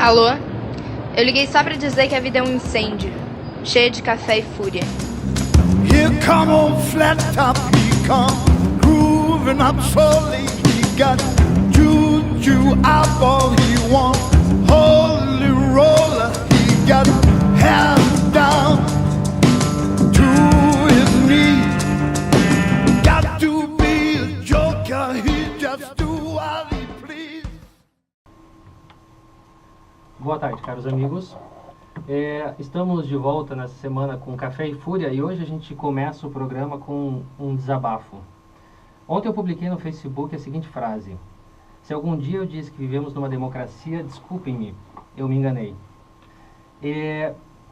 Alô? Eu liguei só pra dizer que a vida é um incêndio, cheia de café e fúria. Here come on flat top, he come grooving up slowly. He got juju eyeball, he want holy roller. He got hands down to his knees. Got to be a joker, he just do what he please. Boa tarde, caros amigos. Estamos de volta nessa semana com Café e Fúria e hoje a gente começa o programa com um desabafo. Ontem eu publiquei no Facebook a seguinte frase: se algum dia eu disse que vivemos numa democracia, desculpem-me, eu me enganei.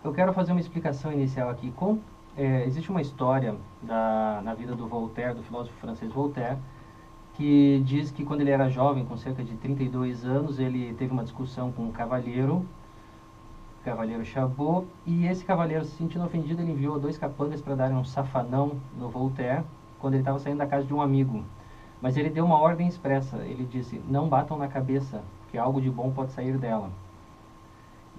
Eu quero fazer uma explicação inicial aqui. Existe uma história na vida do Voltaire, do filósofo francês Voltaire, que diz que quando ele era jovem, com cerca de 32 anos, ele teve uma discussão com um cavaleiro Chabot, e esse cavaleiro, se sentindo ofendido, ele enviou 2 capangas para darem um safanão no Voltaire, quando ele estava saindo da casa de um amigo. Mas ele deu uma ordem expressa, ele disse: não batam na cabeça, que algo de bom pode sair dela.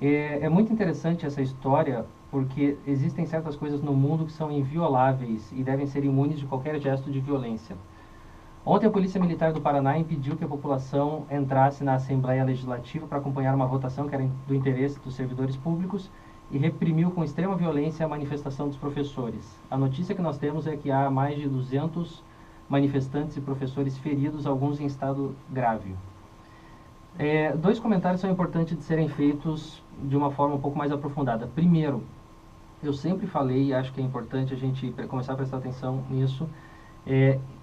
É muito interessante essa história, porque existem certas coisas no mundo que são invioláveis e devem ser imunes de qualquer gesto de violência. Ontem a Polícia Militar do Paraná impediu que a população entrasse na Assembleia Legislativa para acompanhar uma votação que era do interesse dos servidores públicos e reprimiu com extrema violência a manifestação dos professores. A notícia que nós temos é que há mais de 200 manifestantes e professores feridos, alguns em estado grave. 2 comentários são importantes de serem feitos de uma forma um pouco mais aprofundada. Primeiro, eu sempre falei, e acho que é importante a gente começar a prestar atenção nisso,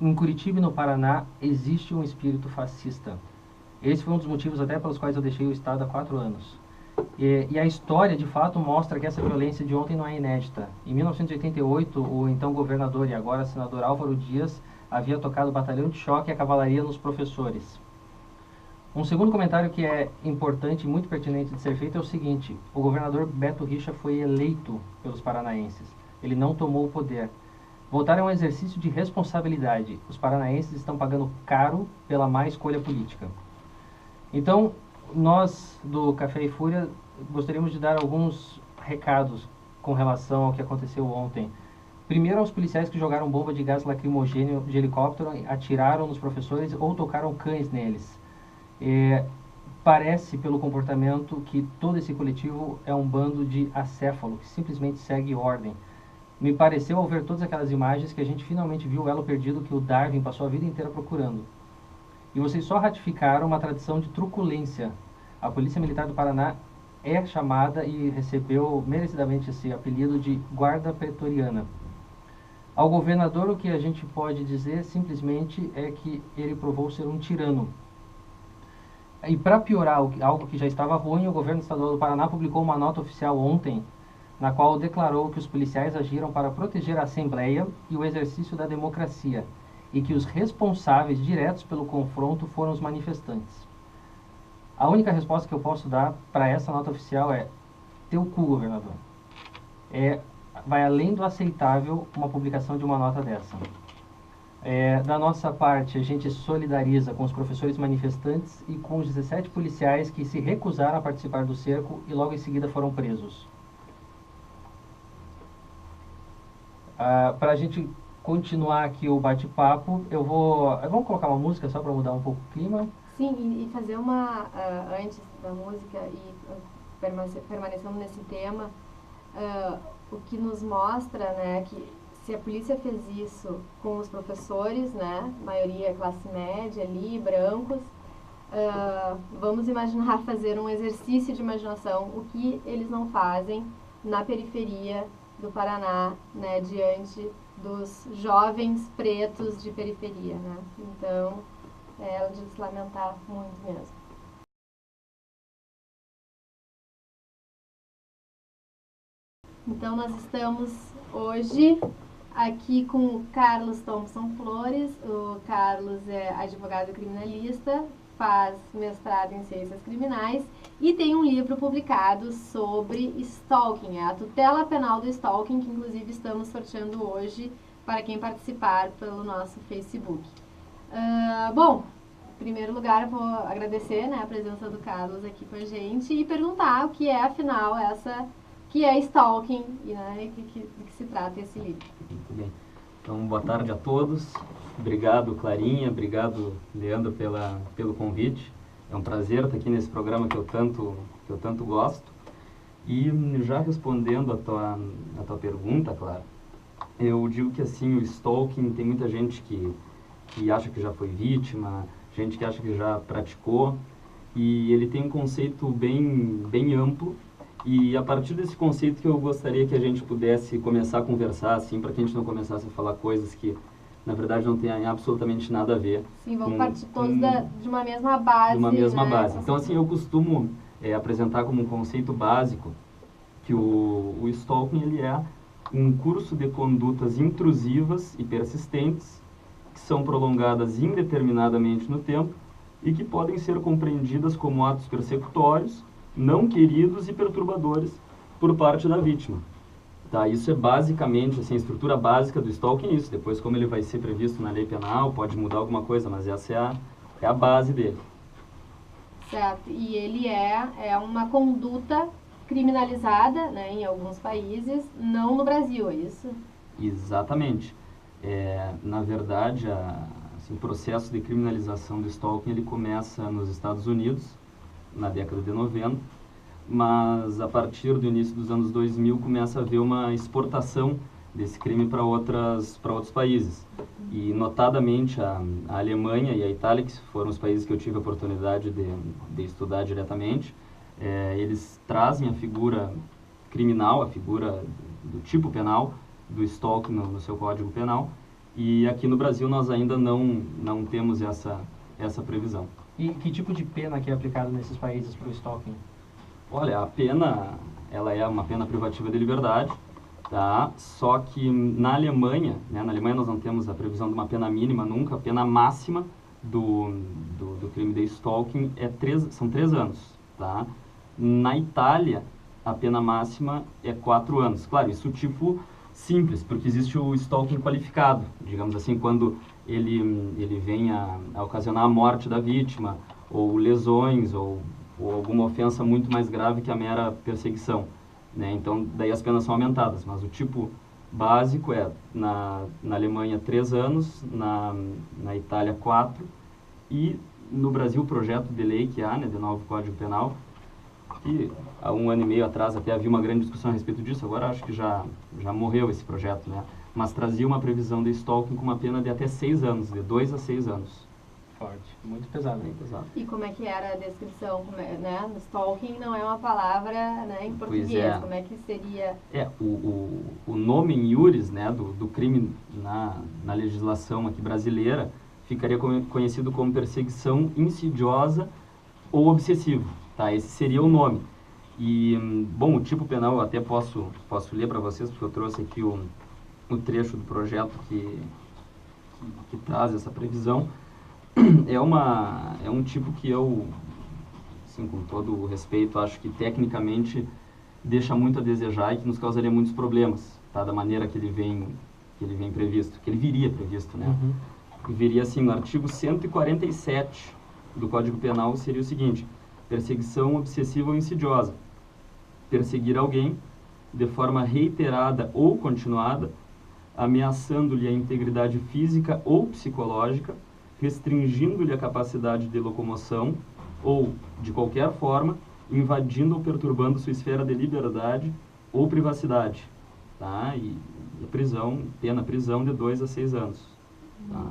em Curitiba e no Paraná existe um espírito fascista. Esse foi um dos motivos até pelos quais eu deixei o Estado há 4 anos. E a história, de fato, mostra que essa violência de ontem não é inédita. Em 1988, o então governador e agora senador Álvaro Dias havia tocado o batalhão de choque e a cavalaria nos professores. Um segundo comentário que é importante e muito pertinente de ser feito é o seguinte: o governador Beto Richa foi eleito pelos paranaenses. Ele não tomou o poder. Voltar é um exercício de responsabilidade. Os paranaenses estão pagando caro pela má escolha política. Então, nós do Café e Fúria gostaríamos de dar alguns recados com relação ao que aconteceu ontem. Primeiro, aos policiais que jogaram bomba de gás lacrimogêneo de helicóptero, atiraram nos professores ou tocaram cães neles. Parece, pelo comportamento, que todo esse coletivo é um bando de acéfalo, que simplesmente segue ordem. Me pareceu, ao ver todas aquelas imagens, que a gente finalmente viu o elo perdido que o Darwin passou a vida inteira procurando. E vocês só ratificaram uma tradição de truculência. A Polícia Militar do Paraná é chamada e recebeu merecidamente esse apelido de Guarda Pretoriana. Ao governador, o que a gente pode dizer simplesmente é que ele provou ser um tirano. E para piorar algo que já estava ruim, o governo estadual do Paraná publicou uma nota oficial ontem, na qual declarou que os policiais agiram para proteger a Assembleia e o exercício da democracia, e que os responsáveis diretos pelo confronto foram os manifestantes. A única resposta que eu posso dar para essa nota oficial é: teu cu, governador. Vai além do aceitável uma publicação de uma nota dessa. Da nossa parte, a gente solidariza com os professores manifestantes e com os 17 policiais que se recusaram a participar do cerco e logo em seguida foram presos. Para a gente continuar aqui o bate-papo, vamos colocar uma música só para mudar um pouco o clima? Sim, e fazer antes da música e permanecendo nesse tema, o que nos mostra, né, que se a polícia fez isso com os professores, né, maioria classe média ali, brancos, vamos imaginar fazer um exercício de imaginação, o que eles não fazem na periferia do Paraná, né, diante dos jovens pretos de periferia, né? Então, é de se lamentar muito mesmo. Então, nós estamos hoje aqui com o Carlos Thompson Flores. O Carlos é advogado criminalista, faz mestrado em ciências criminais e tem um livro publicado sobre stalking, a tutela penal do stalking, que inclusive estamos sorteando hoje para quem participar pelo nosso Facebook. Bom, Em primeiro lugar, eu vou agradecer, né, a presença do Carlos aqui com a gente e perguntar o que é, afinal, que é stalking e, né, do que se trata esse livro. Muito bem. Então, boa tarde a todos. Obrigado, Clarinha. Obrigado, Leandro, pelo convite. É um prazer estar aqui nesse programa que eu tanto gosto. E já respondendo a tua pergunta, Clara, eu digo que assim, o stalking, tem muita gente que acha que já foi vítima, gente que acha que já praticou, e ele tem um conceito bem amplo, e a partir desse conceito que eu gostaria que a gente pudesse começar a conversar, assim, para que a gente não começasse a falar coisas que, na verdade, não tem absolutamente nada a ver. Sim, vamos partir todos de uma mesma base. De uma mesma né? base. Então, assim, eu costumo apresentar como um conceito básico que o stalking, ele é um curso de condutas intrusivas e persistentes que são prolongadas indeterminadamente no tempo e que podem ser compreendidas como atos persecutórios, não queridos e perturbadores por parte da vítima. Tá? Isso é basicamente, assim, a estrutura básica do stalking é isso. Depois, como ele vai ser previsto na lei penal, pode mudar alguma coisa, mas essa é a base dele. Certo. E ele é uma conduta criminalizada, né, em alguns países, não no Brasil, é isso? Exatamente. Na verdade, o processo de criminalização do stalking ele começa nos Estados Unidos, na década de 90, mas a partir do início dos anos 2000 começa a haver uma exportação desse crime para outros países. E, notadamente, a Alemanha e a Itália, que foram os países que eu tive a oportunidade de estudar diretamente, eles trazem a figura criminal, a figura do tipo penal, do stalking no seu Código Penal, e aqui no Brasil nós ainda não temos essa previsão. E que tipo de pena que é aplicado nesses países para o stalking? Olha, a pena, ela é uma pena privativa de liberdade, tá? Só que na Alemanha nós não temos a previsão de uma pena mínima nunca, a pena máxima do crime de stalking são 3 anos, tá? Na Itália, a pena máxima é 4 anos. Claro, isso tipo simples, porque existe o stalking qualificado, digamos assim, quando ele vem a ocasionar a morte da vítima, ou lesões, ou alguma ofensa muito mais grave que a mera perseguição, né? Então, daí as penas são aumentadas, mas o tipo básico é, na Alemanha, 3 anos, na Itália, 4, e no Brasil, o projeto de lei que há, né, de novo Código Penal, que há 1 ano e meio atrás até havia uma grande discussão a respeito disso, agora acho que já morreu esse projeto, né? Mas trazia uma previsão de stalking com uma pena de até 6 anos, de 2 a 6 anos. Forte, muito pesado. Bem pesado. E como é que era a descrição, né? Stalking não é uma palavra, né, em português, como é que seria? O nome em iuris, né, do crime na legislação aqui brasileira, ficaria conhecido como perseguição insidiosa ou obsessivo, tá? Esse seria o nome. E, bom, o tipo penal eu até posso ler para vocês, porque eu trouxe aqui o trecho do projeto que traz essa previsão. É um tipo que eu, assim, com todo o respeito, acho que tecnicamente deixa muito a desejar e que nos causaria muitos problemas, tá? Da maneira que ele vem previsto, que ele viria previsto, né? Uhum. Viria assim, no artigo 147 do Código Penal seria o seguinte: perseguição obsessiva ou insidiosa. Perseguir alguém de forma reiterada ou continuada, ameaçando-lhe a integridade física ou psicológica, restringindo-lhe a capacidade de locomoção ou, de qualquer forma, invadindo ou perturbando sua esfera de liberdade ou privacidade, tá? E a prisão de 2 a 6 anos. Tá?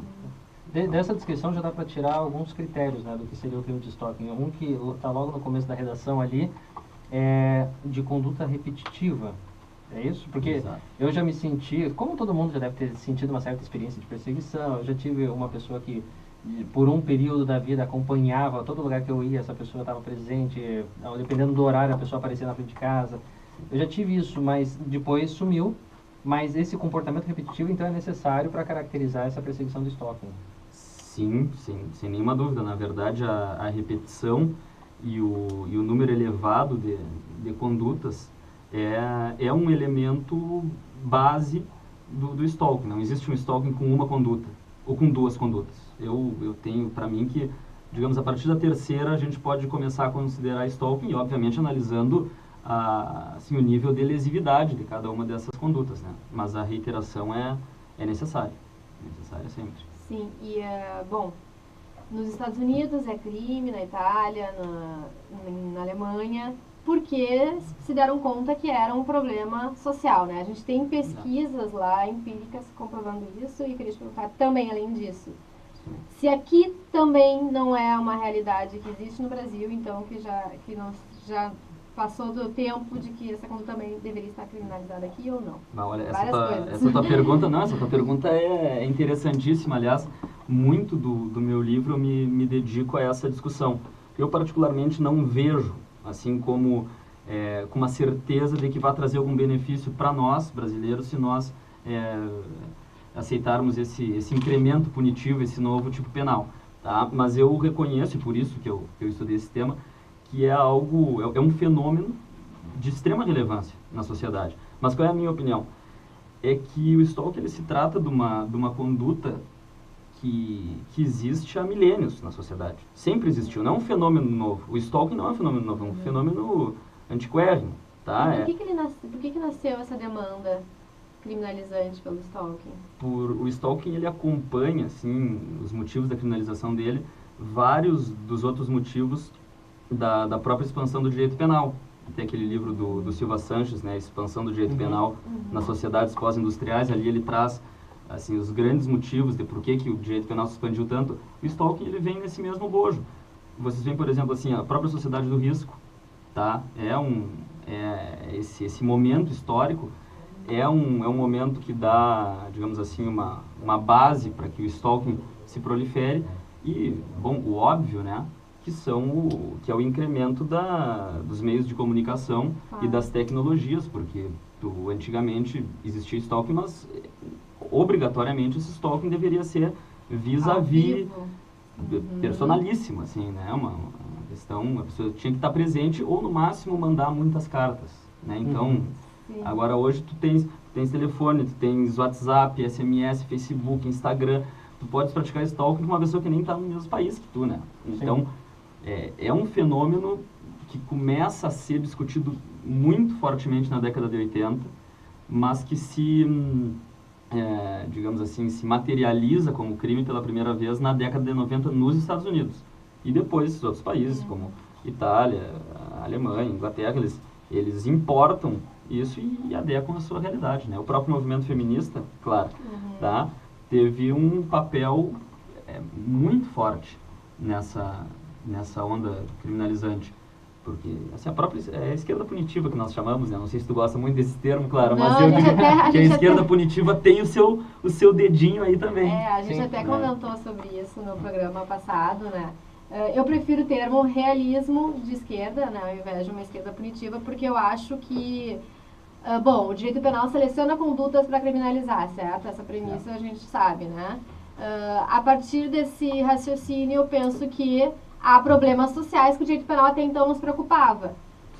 Dessa descrição já dá para tirar alguns critérios, né, do que seria o crime de stalking. Um que está logo no começo da redação ali é de conduta repetitiva. É isso? Porque Exato. Eu já me senti, como todo mundo já deve ter sentido uma certa experiência de perseguição, eu já tive uma pessoa que por um período da vida acompanhava, todo lugar que eu ia, essa pessoa estava presente, dependendo do horário a pessoa aparecia na frente de casa. Eu já tive isso, mas depois sumiu. Mas esse comportamento repetitivo, então, é necessário para caracterizar essa perseguição do stalking. Sim, sem nenhuma dúvida. Na verdade, a repetição e o número elevado de condutas é um elemento base do stalking. Não existe um stalking com uma conduta ou com 2 condutas. Eu tenho para mim que digamos, a partir da terceira, a gente pode começar a considerar stalking, e obviamente analisando assim, o nível de lesividade de cada uma dessas condutas, né? Mas a reiteração é necessária sempre. Sim, e, bom, nos Estados Unidos é crime, na Itália, na Alemanha, porque se deram conta que era um problema social, né? A gente tem pesquisas lá, empíricas, comprovando isso, e queria te perguntar também, além disso, se aqui também não é uma realidade que existe no Brasil, então que nós já passou do tempo de que essa conduta também deveria estar criminalizada aqui ou não? Olha, essa tua pergunta é interessantíssima. Aliás, muito do meu livro eu me dedico a essa discussão. Eu particularmente não vejo, assim como com uma certeza de que vai trazer algum benefício para nós, brasileiros, se nós aceitarmos esse incremento punitivo, esse novo tipo penal. Tá? Mas eu reconheço, e por isso que eu estudei esse tema, que é um fenômeno de extrema relevância na sociedade. Mas qual é a minha opinião? É que o stalking ele se trata de uma conduta que existe há milênios na sociedade. Sempre existiu, não é um fenômeno novo. O stalking não é um fenômeno novo, é um fenômeno antiquérrimo. Tá? Por que nasceu essa demanda criminalizante pelo stalking? O stalking ele acompanha, assim, os motivos da criminalização dele, vários dos outros motivos da própria expansão do direito penal. Tem aquele livro do Silva Sanches, né, Expansão do Direito Penal nas Sociedades Pós-Industriais. Ali ele traz assim, os grandes motivos de por que o direito penal se expandiu tanto. O stalking ele vem nesse mesmo bojo. Vocês veem, por exemplo, assim, a própria sociedade do risco, tá? Esse momento histórico é um momento que dá, digamos assim, uma base para que o stalking se prolifere. E, bom, o óbvio, né, que é o incremento dos meios de comunicação e das tecnologias, porque antigamente existia stalking, mas obrigatoriamente esse stalking deveria ser vis-à-vis personalíssimo, assim, né? Uma questão, a pessoa tinha que estar presente ou no máximo mandar muitas cartas, né? Então, agora hoje tu tens telefone, tu tens WhatsApp, SMS, Facebook, Instagram, tu podes praticar stalking com uma pessoa que nem está no mesmo país que tu, né? Então, é um fenômeno que começa a ser discutido muito fortemente na década de 80, mas que digamos assim, se materializa como crime pela primeira vez na década de 90 nos Estados Unidos. E depois esses outros países, como Itália, Alemanha, Inglaterra, eles importam isso e adequam à sua realidade, né? O próprio movimento feminista, claro, tá? Teve um papel muito forte nessa onda criminalizante. Porque, assim, a própria esquerda punitiva que nós chamamos, né? Não sei se tu gosta muito desse termo, claro, mas eu digo que a esquerda punitiva tem o seu dedinho aí também. A gente até comentou sobre isso no programa passado, né? Eu prefiro o termo realismo de esquerda, né? Ao invés de uma esquerda punitiva, porque eu acho que, bom, o direito penal seleciona condutas para criminalizar, certo? Essa premissa a gente sabe, né? A partir desse raciocínio, eu penso que há problemas sociais que o direito penal até então nos preocupava,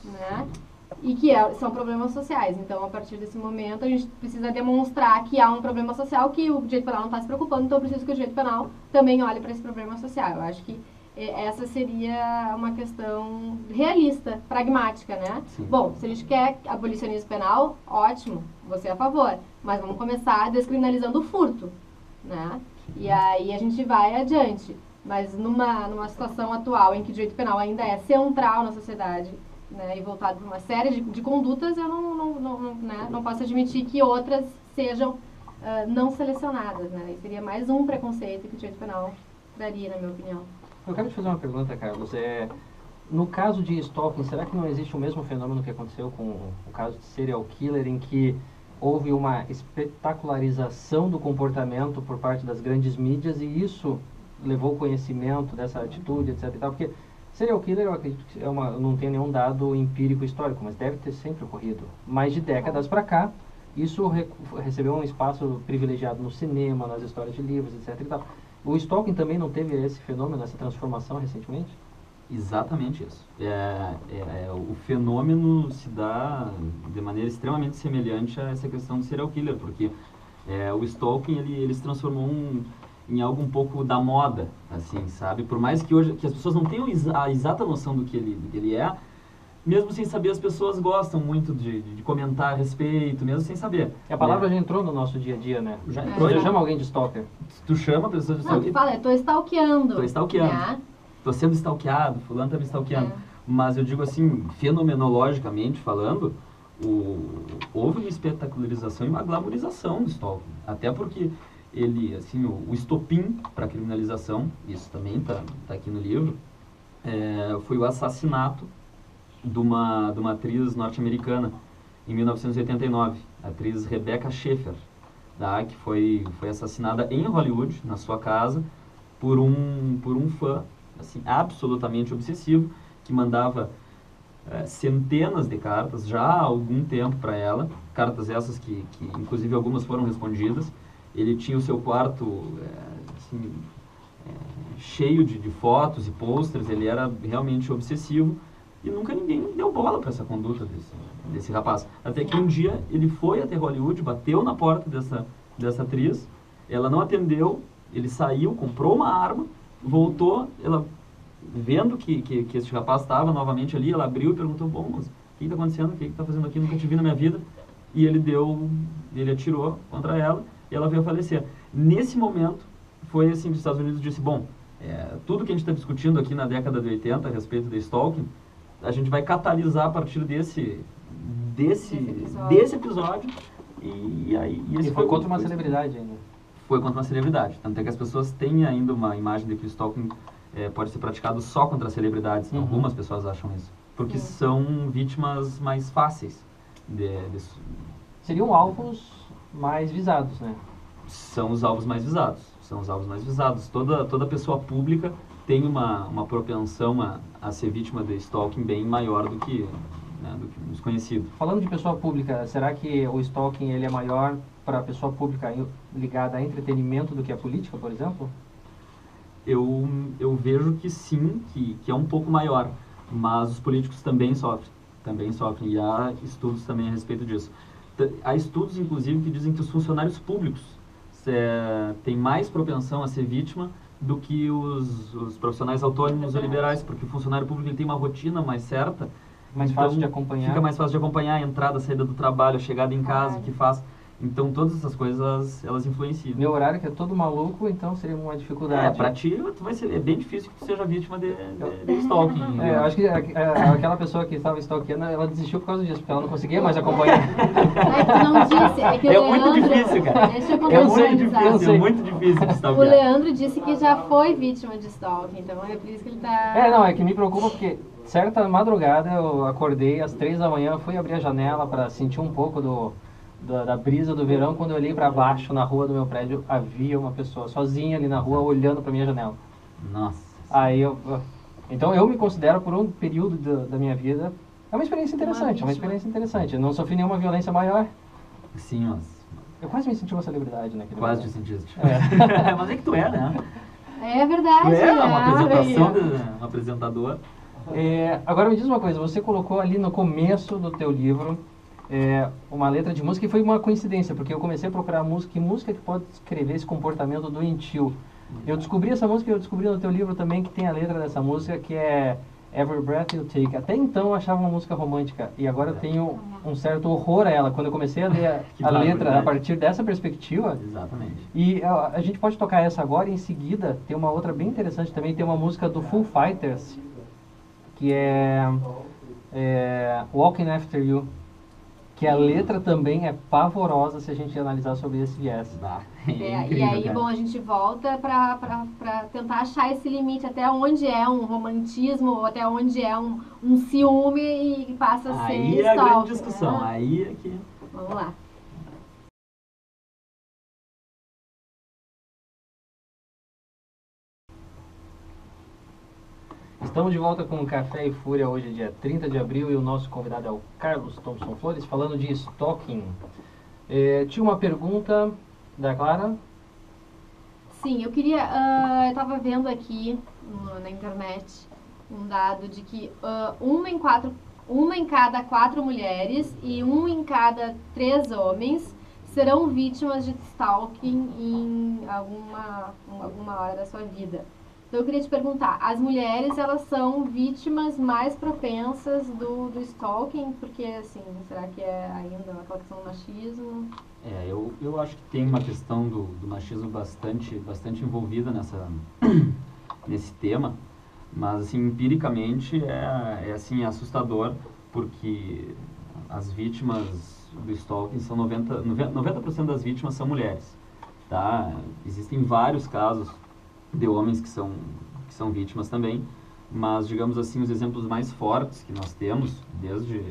né? E que são problemas sociais. Então, a partir desse momento, a gente precisa demonstrar que há um problema social que o direito penal não está se preocupando, então eu preciso que o direito penal também olhe para esse problema social. Eu acho que essa seria uma questão realista, pragmática, né? Sim. Bom, se a gente quer abolicionismo penal, ótimo, você é a favor. Mas vamos começar descriminalizando o furto, né? E aí a gente vai adiante. Mas numa situação atual em que o direito penal ainda é central na sociedade, né, e voltado para uma série de condutas, eu não posso admitir que outras sejam não selecionadas, né? E seria mais um preconceito que o direito penal traria, na minha opinião. Eu quero te fazer uma pergunta, Carlos. No caso de stalking, será que não existe o mesmo fenômeno que aconteceu com o caso de serial killer, em que houve uma espetacularização do comportamento por parte das grandes mídias e isso levou o conhecimento dessa atitude, etc. e tal? Porque serial killer, eu acredito que não tem nenhum dado empírico histórico, mas deve ter sempre ocorrido. Mas de décadas para cá, isso recebeu um espaço privilegiado no cinema, nas histórias de livros, etc. e tal. O stalking também não teve esse fenômeno, essa transformação recentemente? Exatamente isso. O fenômeno se dá de maneira extremamente semelhante a essa questão do serial killer, porque o stalking ele se transformou em algo um pouco da moda, assim, sabe? Por mais que hoje que as pessoas não tenham a exata noção do que ele é, mesmo sem saber, as pessoas gostam muito de comentar a respeito, mesmo sem saber. A palavra já entrou no nosso dia a dia, né? Já entrou. Você chama alguém de stalker? Tu chama a pessoa de Não, tu stalker? fala, eu tô stalkeando. Tô stalkeando. Né? Tô sendo stalkeado, fulano tá me stalkeando. Mas eu digo assim, fenomenologicamente falando, houve uma espetacularização e uma glamorização do stalking. Até porque ele, assim, o estopim para a criminalização, isso também tá aqui no livro, foi o assassinato de uma atriz norte-americana em 1989, a atriz Rebecca Schaeffer, que foi assassinada em Hollywood, na sua casa, por um fã assim, absolutamente obsessivo, que mandava centenas de cartas já há algum tempo para ela, cartas essas que inclusive algumas foram respondidas. Ele tinha o seu quarto assim, cheio de fotos e pôsteres, ele era realmente obsessivo e nunca ninguém deu bola para essa conduta desse rapaz. Até que um dia ele foi até Hollywood, bateu na porta dessa atriz, ela não atendeu, ele saiu, comprou uma arma, voltou, ela vendo que esse rapaz estava novamente ali, ela abriu e perguntou, bom, mas o que está acontecendo? O que está fazendo aqui? Nunca te vi na minha vida. E ele atirou contra ela e ela veio a falecer. Nesse momento, foi assim que os Estados Unidos disse, bom, tudo que a gente está discutindo aqui na década de 80 a respeito de stalking, a gente vai catalisar a partir desse episódio. E foi contra uma celebridade ainda. Foi contra uma celebridade. Tanto é que as pessoas têm ainda uma imagem de que o stalking pode ser praticado só contra celebridades. Uhum. Algumas pessoas acham isso. Porque são vítimas mais fáceis. Seriam alvos mais visados, né? São os alvos mais visados. Toda pessoa pública tem uma propensão a ser vítima de stalking bem maior do que um desconhecido. Falando de pessoa pública, será que o stalking ele é maior para a pessoa pública ligada a entretenimento do que a política, por exemplo? Eu vejo que sim, que é um pouco maior, mas os políticos também sofrem, e há estudos também a respeito disso. Há estudos, inclusive, que dizem que os funcionários públicos têm mais propensão a ser vítima do que os profissionais autônomos ou liberais, porque o funcionário público ele tem uma rotina mais certa, mais fácil de acompanhar. Fica mais fácil de acompanhar a entrada, a saída do trabalho, a chegada em casa, o que faz. Então, todas essas coisas, elas influenciam. Meu horário que é todo maluco, então seria uma dificuldade. Pra ti, é bem difícil que tu seja vítima de stalking. Eu acho que aquela pessoa que estava stalkeando, ela desistiu por causa disso, porque ela não conseguia mais acompanhar. É que tu não disse, é que o Leandro... muito difícil, cara. Deixa eu É muito difícil de stalkear. O Leandro disse que já foi vítima de stalking, então é por isso que ele tá... É que me preocupa porque certa madrugada eu acordei às 3 da manhã, fui abrir a janela para sentir um pouco da brisa do verão. Quando eu olhei para baixo na rua do meu prédio, havia uma pessoa sozinha ali na rua olhando para minha janela. Nossa. Aí então eu me considero por um período da minha vida, é uma experiência interessante, Eu não sofri nenhuma violência maior. Sim, mas... Eu quase me senti uma celebridade, né? Quase te sentiste. É. Mas é que tu é, né? É verdade. Tu é uma apresentadora. Agora me diz uma coisa, você colocou ali no começo do teu livro uma letra de música, e foi uma coincidência, porque eu comecei a procurar música que pode descrever esse comportamento doentio. Eu descobri essa música e eu descobri no teu livro também que tem a letra dessa música, que é Every Breath You Take. Até então eu achava uma música romântica, e agora eu tenho um certo horror a ela, quando eu comecei a ler a letra a partir dessa perspectiva. Exatamente. E a gente pode tocar essa agora, e em seguida tem uma outra bem interessante também, tem uma música do Foo Fighters, que é Walking After You, que a letra também é pavorosa se a gente analisar sobre esse viés. E aí, bom, a gente volta para tentar achar esse limite, até onde é um romantismo, ou até onde é um ciúme e passa a ser aí é a grande discussão, aí é que... Vamos lá. Estamos de volta com o Café e Fúria, hoje é dia 30 de abril, e o nosso convidado é o Carlos Thompson Flores, falando de stalking. Tinha uma pergunta da Clara? Sim, eu queria... eu estava vendo aqui na internet um dado de que uma em cada 4 mulheres e 1 em cada 3 homens serão vítimas de stalking em alguma hora da sua vida. Então eu queria te perguntar, as mulheres, elas são vítimas mais propensas do stalking? Porque, assim, será que é ainda aquela questão do machismo? Eu acho que tem uma questão do machismo bastante envolvida nesse tema, mas, assim, empiricamente é assim, assustador, porque as vítimas do stalking são 90% das vítimas são mulheres, tá? Existem vários casos de homens que são vítimas também, mas, digamos assim, os exemplos mais fortes que nós temos, desde,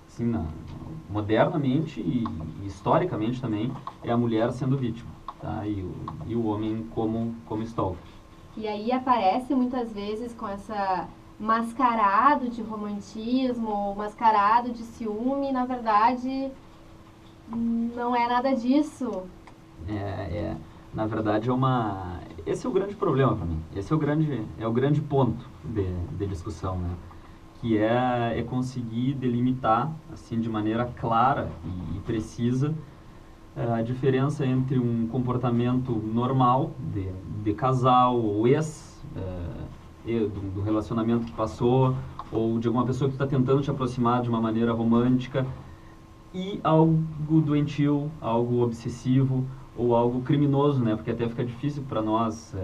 assim, modernamente e historicamente também, é a mulher sendo vítima, tá? E o homem como stalker. E aí aparece muitas vezes com essa mascarado de romantismo, mascarado de ciúme, na verdade não é nada disso. Na verdade esse é o grande problema para mim, esse é o grande ponto de discussão, né? Que é conseguir delimitar, assim, de maneira clara e precisa a diferença entre um comportamento normal de casal ou do relacionamento que passou, ou de alguma pessoa que está tentando te aproximar de uma maneira romântica, e algo doentio, algo obsessivo ou algo criminoso, né? Porque até fica difícil para nós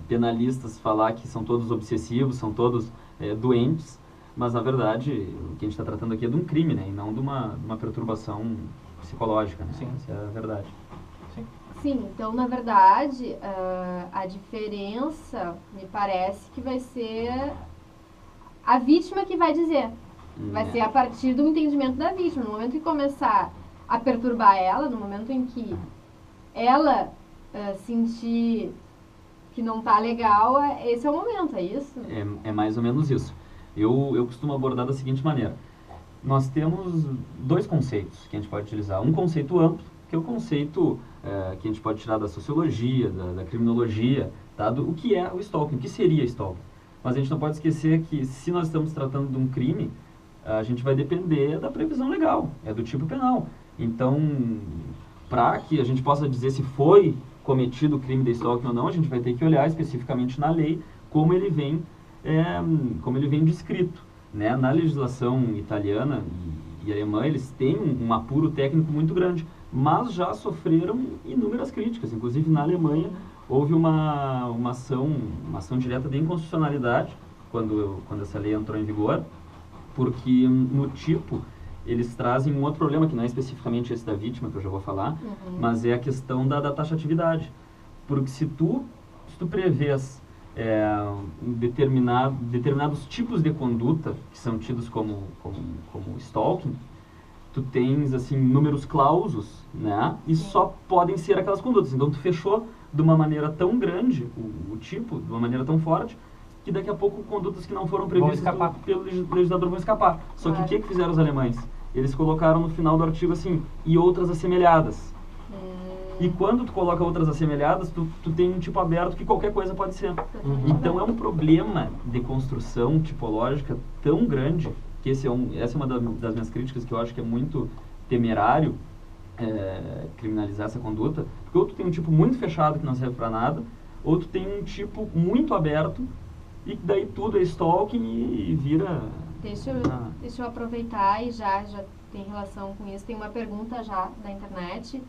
penalistas falar que são todos obsessivos, são todos doentes, mas na verdade o que a gente está tratando aqui é de um crime, né? E não de uma perturbação psicológica, né? Sim. Essa é a verdade. Sim, então na verdade a diferença me parece que vai ser a vítima que vai dizer. Vai ser a partir do entendimento da vítima. No momento que começar a perturbar ela, no momento em que ela sentir que não tá legal, esse é o momento, é isso? É mais ou menos isso. Eu costumo abordar da seguinte maneira. Nós temos dois conceitos que a gente pode utilizar. Um conceito amplo, que é o conceito que a gente pode tirar da sociologia, da criminologia, tá? O que é o stalking, o que seria stalking. Mas a gente não pode esquecer que, se nós estamos tratando de um crime, a gente vai depender da previsão legal, do tipo penal. Então, para que a gente possa dizer se foi cometido o crime de stalking ou não, a gente vai ter que olhar especificamente na lei como ele vem descrito, né? Na legislação italiana e alemã, eles têm um apuro técnico muito grande, mas já sofreram inúmeras críticas. Inclusive, na Alemanha, houve uma ação direta de inconstitucionalidade quando essa lei entrou em vigor, porque no tipo eles trazem um outro problema, que não é especificamente esse da vítima, que eu já vou falar, mas é a questão da taxatividade. Porque se tu prevês determinados tipos de conduta que são tidos como stalking, tu tens, assim, números clausos, né? E só podem ser aquelas condutas. Então tu fechou de uma maneira tão grande o tipo, de uma maneira tão forte, que daqui a pouco condutas que não foram previstas pelo legislador vão escapar. Só que o que fizeram os alemães? Eles colocaram no final do artigo assim, e outras assemelhadas. E quando tu coloca outras assemelhadas, tu tem um tipo aberto que qualquer coisa pode ser. Então é um problema de construção tipológica tão grande, que essa é uma das minhas críticas, que eu acho que é muito temerário criminalizar essa conduta, porque ou tu tem um tipo muito fechado que não serve para nada, ou tu tem um tipo muito aberto, e daí tudo é stalking e vira... Deixa eu aproveitar e já tem relação com isso. Tem uma pergunta já na internet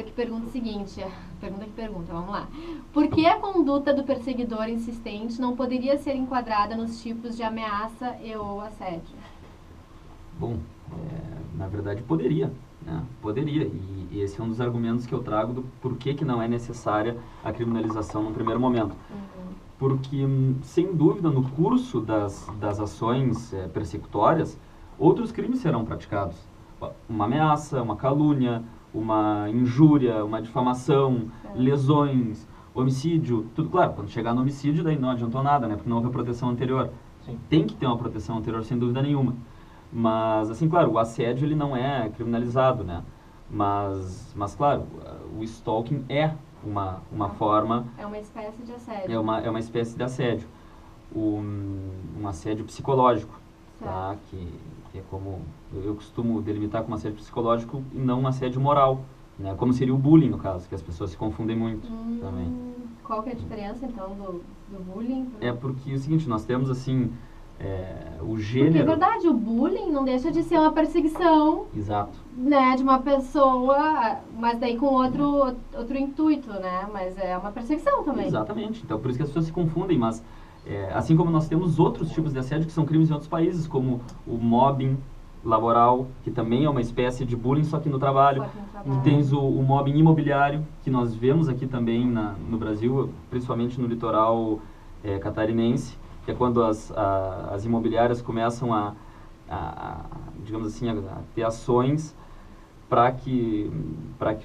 que pergunta o seguinte, vamos lá. Por que a conduta do perseguidor insistente não poderia ser enquadrada nos tipos de ameaça ou assédio? Bom, na verdade poderia, né? Poderia, e esse é um dos argumentos que eu trago do porquê que não é necessária a criminalização no primeiro momento. Porque, sem dúvida, no curso das ações persecutórias, outros crimes serão praticados. Uma ameaça, uma calúnia, uma injúria, uma difamação, lesões, homicídio, tudo claro. Quando chegar no homicídio, daí não adiantou nada, né? Porque não houve a proteção anterior. Sim. Tem que ter uma proteção anterior, sem dúvida nenhuma. Mas, assim, claro, o assédio ele não é criminalizado, né? Mas claro, o stalking é uma forma... É uma espécie de assédio. É uma espécie de assédio. Um assédio psicológico, tá? Que é como eu costumo delimitar como assédio psicológico e não um assédio moral, né? Como seria o bullying, no caso, que as pessoas se confundem muito também. Qual que é a diferença, então, do bullying? É porque é o seguinte, nós temos, assim, o Porque é gênero... verdade, o bullying não deixa de ser uma perseguição, Exato. né, de uma pessoa, mas daí com outro intuito, né? Mas é uma perseguição também. Exatamente. Então, por isso que as pessoas se confundem, mas assim como nós temos outros tipos de assédio que são crimes em outros países, como o mobbing laboral, que também é uma espécie de bullying, só que no trabalho. Só que no trabalho. Tens o mobbing imobiliário, que nós vemos aqui também no Brasil, principalmente no litoral catarinense, que é quando as imobiliárias começam a digamos assim, a ter ações para que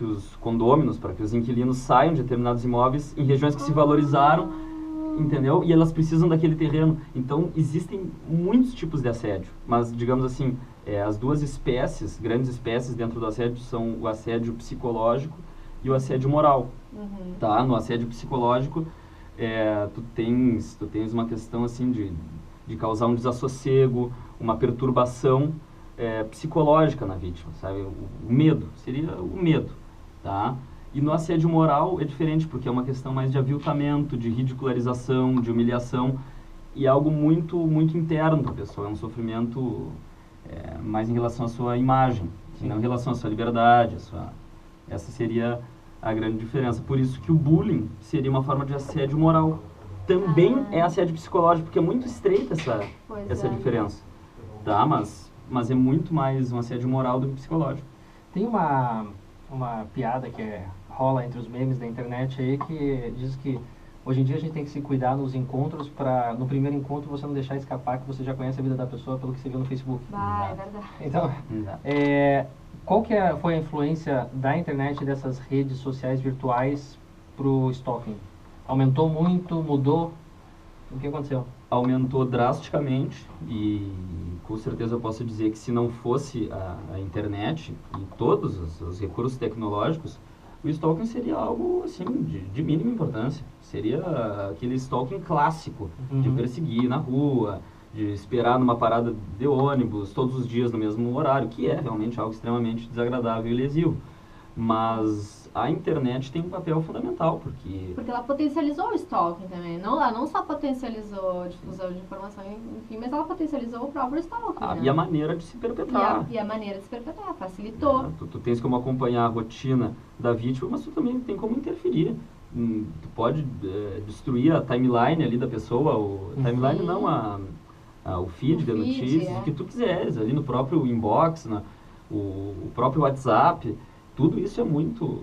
os condôminos, para que os inquilinos saiam de determinados imóveis em regiões que se valorizaram, entendeu? E elas precisam daquele terreno. Então, existem muitos tipos de assédio, mas, digamos assim, as duas espécies, grandes espécies dentro do assédio são o assédio psicológico e o assédio moral. Tá? No assédio psicológico, tu tens uma questão assim de causar um desassossego, uma perturbação psicológica na vítima, sabe? O medo, seria o medo, tá? E no assédio moral é diferente, porque é uma questão mais de aviltamento, de ridicularização, de humilhação, e é algo muito, muito interno para a pessoa, é um sofrimento mais em relação à sua imagem, não em relação à sua liberdade, essa seria a grande diferença. Por isso que o bullying seria uma forma de assédio moral. Também é assédio psicológico, porque é muito estreita essa diferença, tá? Mas é muito mais um assédio moral do que psicológico. Tem uma piada que rola entre os memes da internet aí, que diz que hoje em dia a gente tem que se cuidar nos encontros para, no primeiro encontro, você não deixar escapar que você já conhece a vida da pessoa pelo que você viu no Facebook. É verdade. Então, qual que foi a influência da internet e dessas redes sociais virtuais pro stalking? Aumentou muito? Mudou? O que aconteceu? Aumentou drasticamente e com certeza eu posso dizer que se não fosse a internet e todos os recursos tecnológicos, o stalking seria algo assim de mínima importância. Seria aquele stalking clássico de perseguir na rua, de esperar numa parada de ônibus todos os dias no mesmo horário, que é realmente algo extremamente desagradável e lesivo. Mas a internet tem um papel fundamental, porque ela potencializou o stalking também. Ela não só potencializou a difusão de informação, enfim, mas ela potencializou o próprio stalking. Né? E a maneira de se perpetrar. E a maneira de se perpetrar, facilitou. Tu tens como acompanhar a rotina da vítima, mas tu também tem como interferir. Tu pode destruir a timeline ali da pessoa, timeline não, o feed de notícias, o que tu quiseres, ali no próprio inbox, o próprio WhatsApp. Tudo isso é muito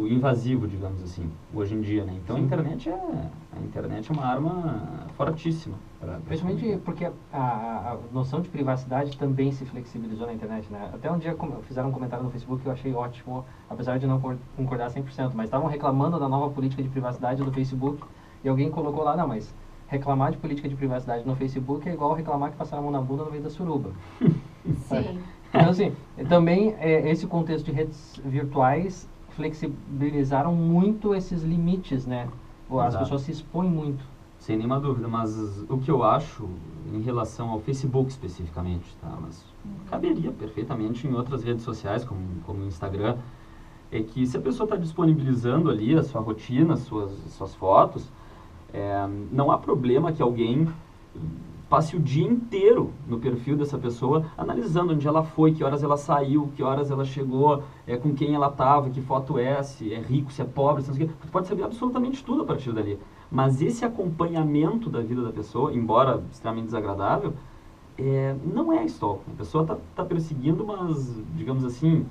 invasivo, digamos assim, hoje em dia, né? Então a internet é uma arma fortíssima. Principalmente porque a noção de privacidade também se flexibilizou na internet, né? Até um dia fizeram um comentário no Facebook que eu achei ótimo, apesar de não concordar 100%, mas estavam reclamando da nova política de privacidade do Facebook e alguém colocou lá, não, mas reclamar de política de privacidade no Facebook é igual reclamar que passaram a mão na bunda no meio da suruba. Sim. Então, assim, também esse contexto de redes virtuais flexibilizaram muito esses limites, né? As pessoas se expõem muito. Sem nenhuma dúvida, mas o que eu acho em relação ao Facebook especificamente, tá? Mas caberia perfeitamente em outras redes sociais, como o Instagram, é que se a pessoa está disponibilizando ali a sua rotina, suas fotos, não há problema que alguém passe o dia inteiro no perfil dessa pessoa, analisando onde ela foi, que horas ela saiu, que horas ela chegou, com quem ela estava, que foto se é rico, se é pobre, se não sei o quê. Tu pode saber absolutamente tudo a partir dali. Mas esse acompanhamento da vida da pessoa, embora extremamente desagradável, não é stalking. A pessoa está perseguindo, mas, digamos assim,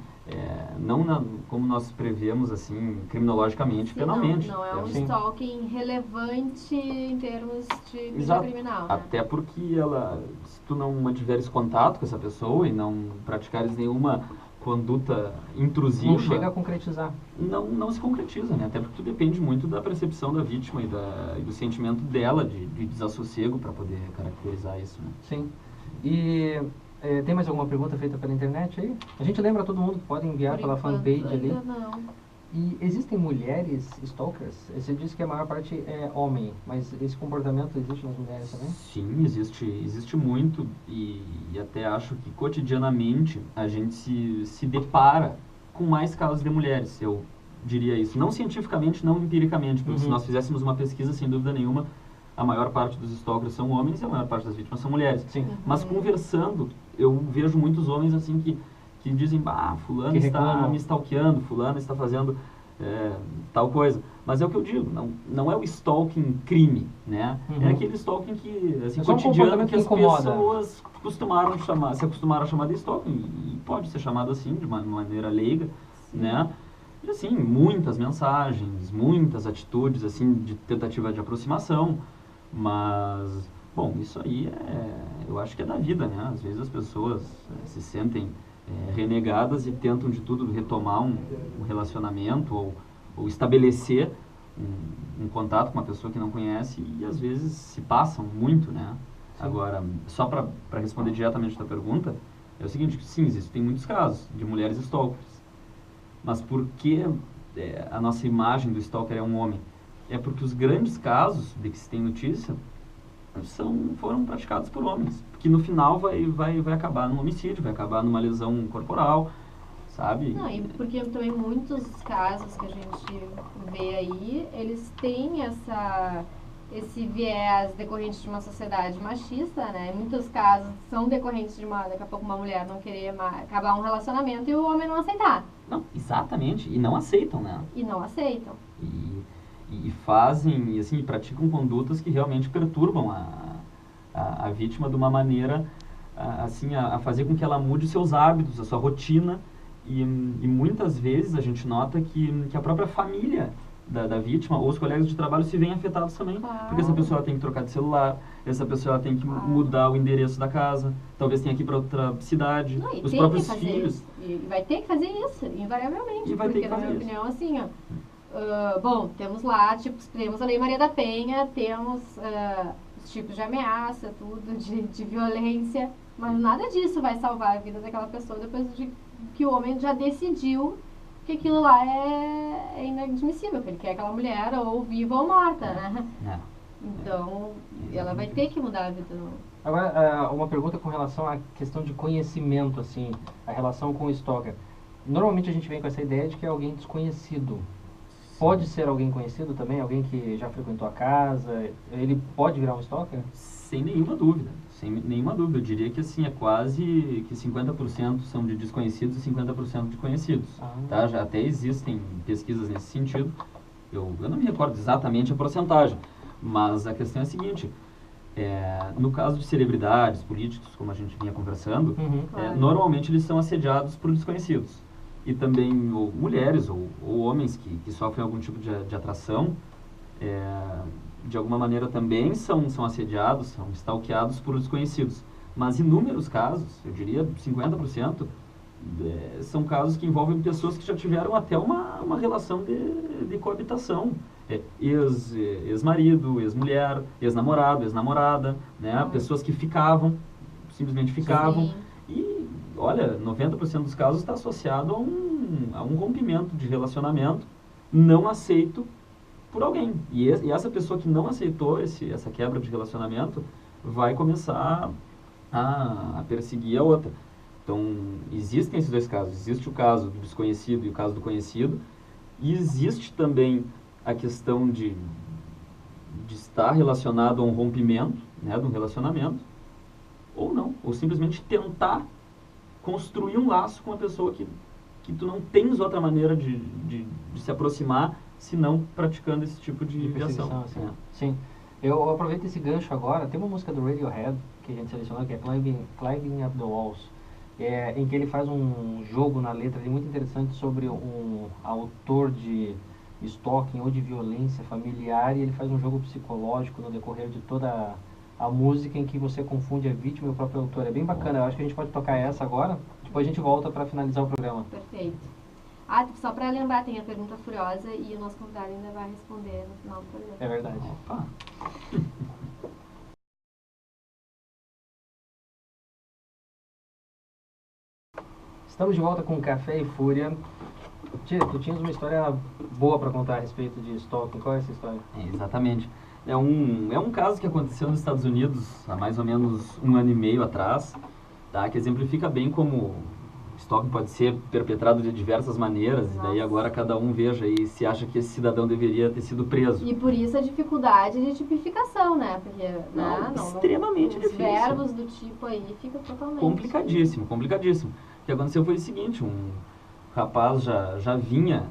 não como nós prevemos, assim, criminologicamente, penalmente. Não é um stalking relevante em termos de mídia criminal. Né? Até porque se tu não mantiveres contato com essa pessoa e não praticares nenhuma conduta intrusiva... Não chega a concretizar. Não se concretiza, né? Até porque tu depende muito da percepção da vítima e do sentimento dela de desassossego para poder caracterizar isso, né? Sim. E... tem mais alguma pergunta feita pela internet aí? A gente lembra todo mundo que pode enviar pela fanpage ali. Não. E existem mulheres stalkers? Você disse que a maior parte é homem, mas esse comportamento existe nas mulheres também? Sim, existe muito e até acho que cotidianamente a gente se depara com mais casos de mulheres, eu diria isso. Não cientificamente, não empiricamente, porque se nós fizéssemos uma pesquisa, sem dúvida nenhuma, a maior parte dos stalkers são homens e a maior parte das vítimas são mulheres. Sim. Mas conversando, eu vejo muitos homens assim que dizem, fulano Que está reclamam. me stalkeando, fulano está fazendo tal coisa. Mas é o que eu digo, não é o stalking crime, né? É aquele stalking que, assim, É só um cotidiano, comportamento que as que incomoda. pessoas se acostumaram a chamar de stalking, e pode ser chamado assim, de uma maneira leiga, né? E assim, muitas mensagens, muitas atitudes, assim, de tentativa de aproximação, mas, bom, isso aí eu acho que é da vida, né? Às vezes as pessoas se sentem renegadas e tentam de tudo retomar um relacionamento ou estabelecer um contato com uma pessoa que não conhece e às vezes se passam muito, né? Sim. Agora, só para responder diretamente a tua pergunta, é o seguinte, sim, existem muitos casos de mulheres stalkers, mas por que a nossa imagem do stalker é um homem? É porque os grandes casos de que se tem notícia foram praticados por homens, que no final vai acabar num homicídio, vai acabar numa lesão corporal, sabe? Não, e porque também muitos casos que a gente vê aí, eles têm esse viés decorrente de uma sociedade machista, né? Em muitos casos são decorrentes de daqui a pouco uma mulher não querer acabar um relacionamento e o homem não aceitar. Não, exatamente, e não aceitam, né? E não aceitam. E fazem, e assim, praticam condutas que realmente perturbam a vítima de uma maneira, assim, a fazer com que ela mude seus hábitos, a sua rotina, e muitas vezes a gente nota que a própria família da vítima ou os colegas de trabalho se veem afetados também, porque essa pessoa tem que trocar de celular, essa pessoa tem que mudar o endereço da casa, talvez tenha que ir para outra cidade, Não, os próprios filhos. Isso. E vai ter que fazer isso, invariavelmente, E vai ter porque que na fazer minha isso. opinião, assim, bom, temos lá, temos a Lei Maria da Penha, temos os tipos de ameaça, tudo, de violência, mas nada disso vai salvar a vida daquela pessoa depois de que o homem já decidiu que aquilo lá é inadmissível, que ele quer aquela mulher ou viva ou morta, né? Então, ela vai ter que mudar a vida. Agora, uma pergunta com relação à questão de conhecimento, assim, a relação com o stalker. Normalmente a gente vem com essa ideia de que é alguém desconhecido. Pode ser alguém conhecido também? Alguém que já frequentou a casa? Ele pode virar um stalker? Sem nenhuma dúvida. Sem nenhuma dúvida. Eu diria que assim, é quase que 50% são de desconhecidos e 50% de conhecidos. Tá? Já até existem pesquisas nesse sentido. Eu não me recordo exatamente a porcentagem, mas a questão é a seguinte. No caso de celebridades, políticos, como a gente vinha conversando, normalmente eles são assediados por desconhecidos. E também mulheres ou homens que sofrem algum tipo de atração, de alguma maneira também são assediados, são stalkeados por desconhecidos. Mas inúmeros casos, eu diria 50%, são casos que envolvem pessoas que já tiveram até uma relação de coabitação. Ex-marido, ex-mulher, ex-namorado, ex-namorada, né? Pessoas que simplesmente ficavam. Sim. E, olha, 90% dos casos está associado a um rompimento de relacionamento não aceito por alguém. E essa pessoa que não aceitou essa quebra de relacionamento vai começar a perseguir a outra. Então, existem esses dois casos. Existe o caso do desconhecido e o caso do conhecido. E existe também a questão de estar relacionado a um rompimento, né, de um relacionamento, ou não. Ou simplesmente tentar construir um laço com uma pessoa que tu não tens outra maneira de se aproximar, senão praticando esse tipo de ação. Assim. Sim. Eu aproveito esse gancho agora. Tem uma música do Radiohead que a gente selecionou, que é Climbing Up the Walls, em que ele faz um jogo na letra muito interessante sobre um autor de stalking ou de violência familiar, e ele faz um jogo psicológico no decorrer de toda a música, em que você confunde a vítima e o próprio autor. É bem bacana. Eu acho que a gente pode tocar essa agora, depois a gente volta para finalizar o programa. Perfeito. Só para lembrar, tem a pergunta furiosa e o nosso convidado ainda vai responder no final do programa. É verdade. Opa. Estamos de volta com Café e Fúria. Tia, tu tinhas uma história boa para contar a respeito de stalking. Qual é essa história? Exatamente. É um caso que aconteceu nos Estados Unidos há mais ou menos 1 ano e meio atrás, tá? Que exemplifica bem como stalking pode ser perpetrado de diversas maneiras, e daí agora cada um veja aí se acha que esse cidadão deveria ter sido preso. E por isso a dificuldade de tipificação, né? Porque Extremamente os difícil. verbos do tipo aí fica totalmente... Complicadíssimo. O que aconteceu foi o seguinte, um rapaz já vinha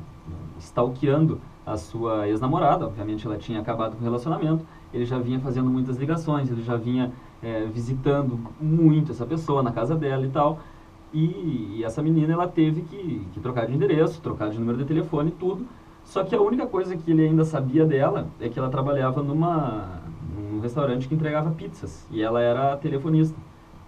stalkeando a sua ex-namorada, obviamente ela tinha acabado com o relacionamento, ele já vinha fazendo muitas ligações, ele já vinha visitando muito essa pessoa na casa dela e tal, e essa menina ela teve que trocar de endereço, trocar de número de telefone, tudo, só que a única coisa que ele ainda sabia dela é que ela trabalhava num restaurante que entregava pizzas, e ela era telefonista.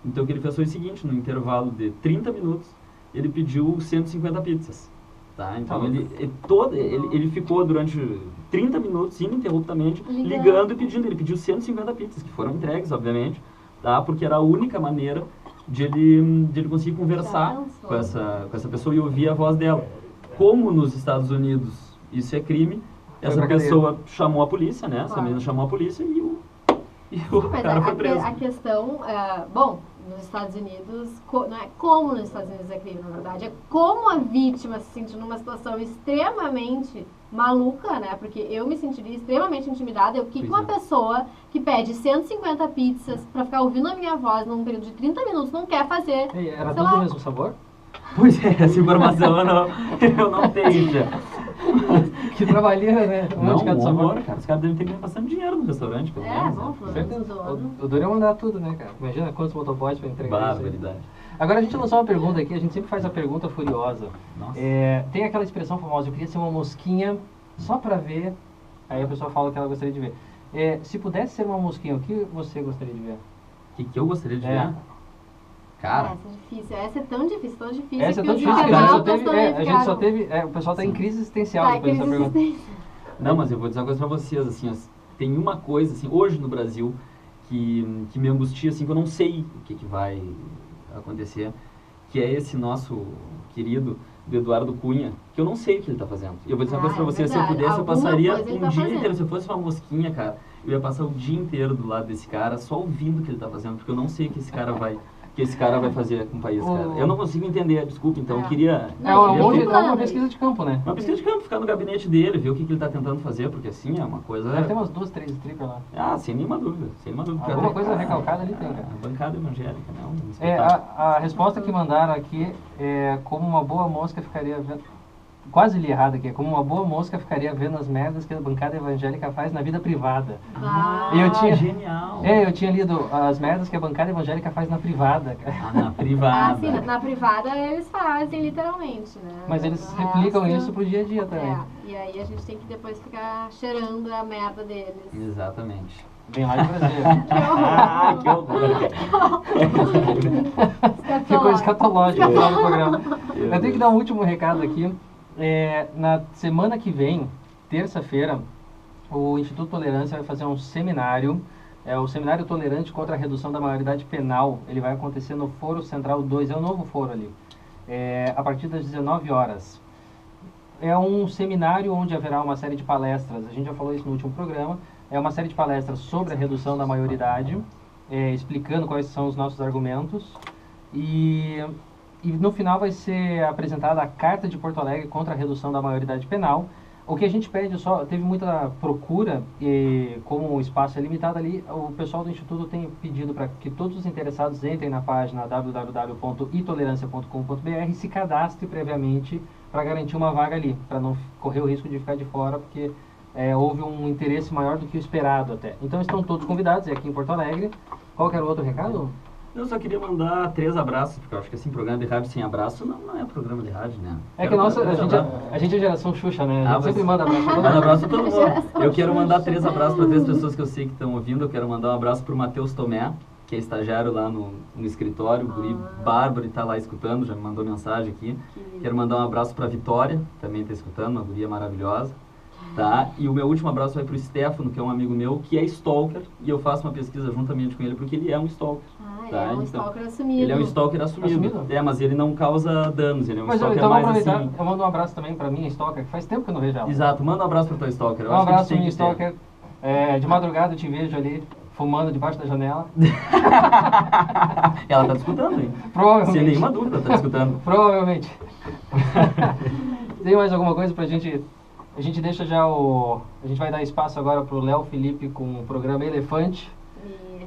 Então o que ele fez foi o seguinte, no intervalo de 30 minutos, ele pediu 150 pizzas. Tá? Então ele ficou durante 30 minutos, ininterruptamente, ligando e pedindo. Ele pediu 150 pizzas, que foram entregues, obviamente, tá? Porque era a única maneira de ele conseguir conversar com essa pessoa e ouvir a voz dela. Como nos Estados Unidos isso é crime, essa pessoa chamou a polícia, né? Essa menina chamou a polícia e o cara foi preso. A questão, bom, nos Estados Unidos, não é como nos Estados Unidos é crime, na verdade, é como a vítima se sente numa situação extremamente maluca, né? Porque eu me sentiria extremamente intimidada. Que uma pessoa que pede 150 pizzas pra ficar ouvindo a minha voz num período de 30 minutos não quer fazer. Ei, era tudo o mesmo sabor? Pois é, essa informação eu não tenho já. Que trabalheira, né? Cara, os caras devem ter ganho bastante dinheiro no restaurante, pelo menos. O duro é mandar tudo, né, cara? Imagina quantos motoboys pra entregar isso. Barbaridade. Agora a gente lançou uma pergunta aqui, a gente sempre faz a pergunta furiosa. Nossa. Tem aquela expressão famosa, eu queria ser uma mosquinha só pra ver, aí a pessoa fala que ela gostaria de ver. Se pudesse ser uma mosquinha, o que você gostaria de ver? O que eu gostaria de ver? Cara. Essa é difícil, essa é tão difícil, Essa é tão difícil que a gente só teve, o pessoal tá em crise existencial depois dessa pergunta. Não, mas eu vou dizer uma coisa pra vocês, assim, tem uma coisa, assim, hoje no Brasil, que me angustia, assim, que eu não sei o que vai acontecer, que é esse nosso querido Eduardo Cunha, que eu não sei o que ele tá fazendo. E eu vou dizer uma coisa pra vocês, se eu pudesse, eu passaria um dia inteiro, se eu fosse uma mosquinha, cara, eu ia passar o dia inteiro do lado desse cara, só ouvindo o que ele tá fazendo, porque eu não sei o que esse cara vai fazer com o país, cara. Eu não consigo entender, desculpa, então eu queria... É uma pesquisa de campo, né? Uma pesquisa de campo, ficar no gabinete dele, ver o que ele está tentando fazer, porque assim é uma coisa... Deve ter umas 2, 3 strippers lá. Sem nenhuma dúvida, Alguma coisa recalcada ali tem, cara. A bancada evangélica, né? A resposta que mandaram aqui é como uma boa mosca ficaria vendo... Quase li errado aqui, como uma boa mosca ficaria vendo as merdas que a bancada evangélica faz na vida privada. Genial! Eu tinha lido as merdas que a bancada evangélica faz na privada, cara. Na privada. Sim, na privada eles fazem literalmente, né? Mas eles replicam isso pro dia a dia também. E aí a gente tem que depois ficar cheirando a merda deles. Exatamente. Bem lá de Brasília. Que horror! Ficou escatológico no final do programa. Eu tenho que dar um último recado aqui. Na semana que vem, terça-feira, o Instituto Tolerância vai fazer um seminário, o Seminário Tolerante contra a Redução da Maioridade Penal. Ele vai acontecer no Foro Central 2, é o novo foro ali, a partir das 19 horas. É um seminário onde haverá uma série de palestras, a gente já falou isso no último programa, é uma série de palestras sobre a redução da maioridade, explicando quais são os nossos argumentos, e no final vai ser apresentada a Carta de Porto Alegre contra a redução da maioridade penal. O que a gente pede teve muita procura, e como o espaço é limitado ali, o pessoal do Instituto tem pedido para que todos os interessados entrem na página www.itolerância.com.br e se cadastrem previamente para garantir uma vaga ali, para não correr o risco de ficar de fora, porque houve um interesse maior do que o esperado até. Então estão todos convidados, aqui em Porto Alegre. Qual que era o outro recado? Eu só queria mandar 3 abraços, porque eu acho que assim, programa de rádio sem abraço não é programa de rádio, né? A gente é geração Xuxa, né? A gente sempre manda abraço. Manda abraço pra todo mundo. Eu quero mandar 3 abraços para 3 pessoas que eu sei que estão ouvindo. Eu quero mandar um abraço pro Matheus Tomé, que é estagiário lá no escritório, o guri bárbaro, e tá lá escutando, já me mandou mensagem aqui. Quero mandar um abraço pra Vitória, também tá escutando, uma guria maravilhosa. Tá? E o meu último abraço vai pro Stefano, que é um amigo meu, que é stalker, e eu faço uma pesquisa juntamente com ele, porque ele é um stalker. Tá? Ele é um stalker assumido. Ele é um stalker assumido. Mas ele não causa danos, ele é um stalker então, mais assim... Eu mando um abraço também pra minha stalker, que faz tempo que eu não vejo ela. Exato, manda um abraço pra tua stalker. Um abraço, minha stalker. De madrugada eu te vejo ali, fumando debaixo da janela. Ela tá escutando, hein? Provavelmente. Sem nenhuma dúvida, tá escutando. Provavelmente. Tem mais alguma coisa pra gente... A gente deixa já o... A gente vai dar espaço agora pro Léo Felipe com o programa Elefante.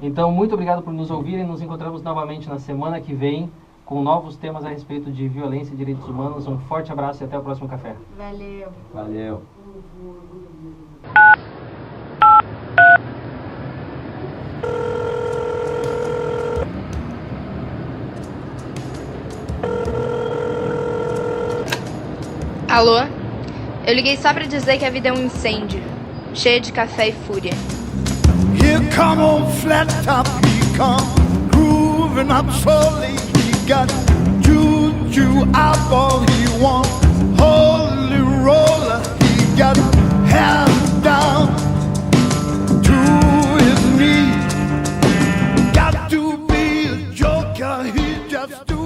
Então, muito obrigado por nos ouvirem. Nos encontramos novamente na semana que vem com novos temas a respeito de violência e direitos humanos. Um forte abraço e até o próximo café. Valeu. Valeu. Alô? Eu liguei só pra dizer que a vida é um incêndio, cheia de café e fúria. Here come on flat top, he come grooving up slowly. He got juju eyeball, he want holy roller. He got hands down to his knees. Got to be a joker, he just do